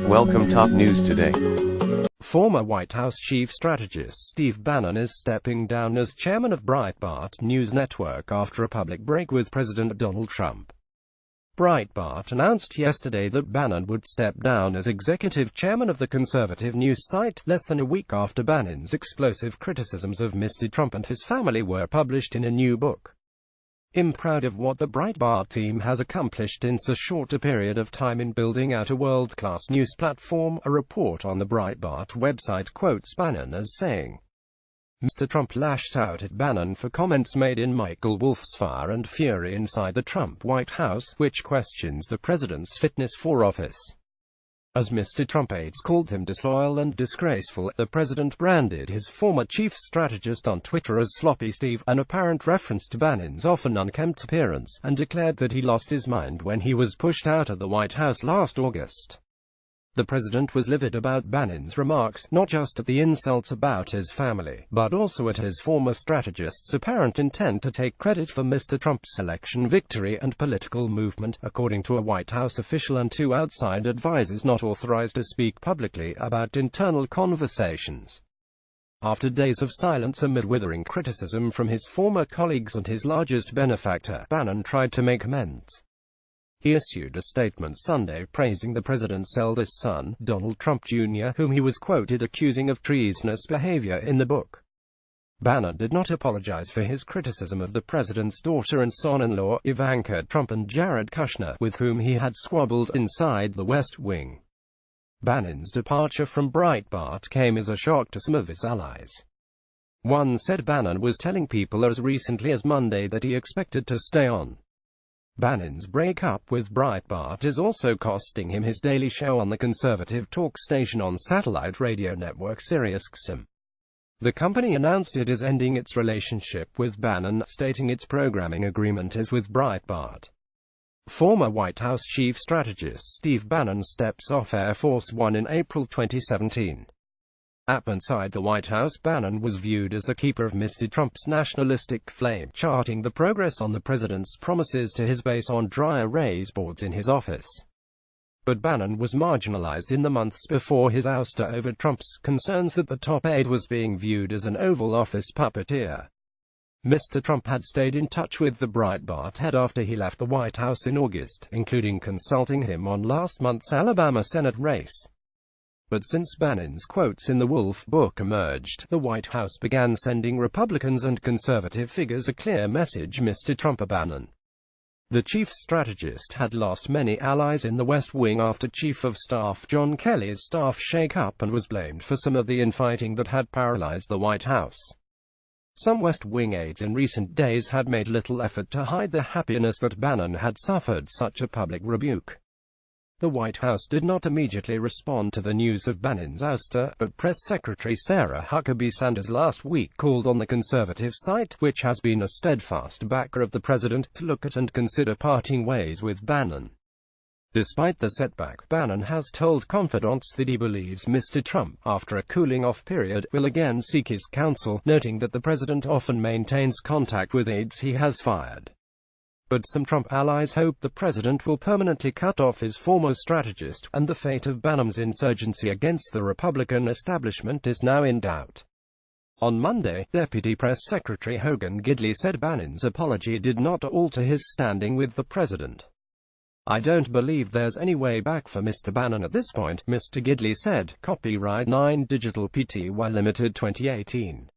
Welcome top news today. Former White House chief strategist Steve Bannon is stepping down as chairman of Breitbart News Network after a public break with President Donald Trump. Breitbart announced yesterday that Bannon would step down as executive chairman of the conservative news site less than a week after Bannon's explosive criticisms of Mr. Trump and his family were published in a new book. "I'm proud of what the Breitbart team has accomplished in so short a period of time in building out a world-class news platform," a report on the Breitbart website quotes Bannon as saying. Mr. Trump lashed out at Bannon for comments made in Michael Wolff's Fire and Fury inside the Trump White House, which questions the president's fitness for office. As Mr. Trump aides called him disloyal and disgraceful, the president branded his former chief strategist on Twitter as Sloppy Steve, an apparent reference to Bannon's often unkempt appearance, and declared that he lost his mind when he was pushed out of the White House last August. The president was livid about Bannon's remarks, not just at the insults about his family, but also at his former strategist's apparent intent to take credit for Mr. Trump's election victory and political movement, according to a White House official and two outside advisors not authorized to speak publicly about internal conversations. After days of silence amid withering criticism from his former colleagues and his largest benefactor, Bannon tried to make amends. He issued a statement Sunday praising the president's eldest son, Donald Trump Jr., whom he was quoted accusing of treasonous behavior in the book. Bannon did not apologize for his criticism of the president's daughter and son-in-law, Ivanka Trump and Jared Kushner, with whom he had squabbled inside the West Wing. Bannon's departure from Breitbart came as a shock to some of his allies. One said Bannon was telling people as recently as Monday that he expected to stay on. Bannon's breakup with Breitbart is also costing him his daily show on the conservative talk station on satellite radio network SiriusXM. The company announced it is ending its relationship with Bannon, stating its programming agreement is with Breitbart. Former White House chief strategist Steve Bannon steps off Air Force One in April 2017. Up inside the White House, Bannon was viewed as the keeper of Mr. Trump's nationalistic flame, charting the progress on the president's promises to his base on dry erase boards in his office. But Bannon was marginalized in the months before his ouster over Trump's concerns that the top aide was being viewed as an Oval Office puppeteer. Mr. Trump had stayed in touch with the Breitbart head after he left the White House in August, including consulting him on last month's Alabama Senate race. But since Bannon's quotes in the Wolff book emerged, the White House began sending Republicans and conservative figures a clear message: Mr. Trump. Bannon, the chief strategist, had lost many allies in the West Wing after Chief of Staff John Kelly's staff shake-up and was blamed for some of the infighting that had paralyzed the White House. Some West Wing aides in recent days had made little effort to hide their happiness that Bannon had suffered such a public rebuke. The White House did not immediately respond to the news of Bannon's ouster, but Press Secretary Sarah Huckabee Sanders last week called on the conservative site, which has been a steadfast backer of the president, to look at and consider parting ways with Bannon. Despite the setback, Bannon has told confidants that he believes Mr. Trump, after a cooling-off period, will again seek his counsel, noting that the president often maintains contact with aides he has fired. But some Trump allies hope the president will permanently cut off his former strategist, and the fate of Bannon's insurgency against the Republican establishment is now in doubt. On Monday, Deputy Press Secretary Hogan Gidley said Bannon's apology did not alter his standing with the president. "I don't believe there's any way back for Mr. Bannon at this point," Mr. Gidley said. Copyright 9 Digital Pty Limited 2018.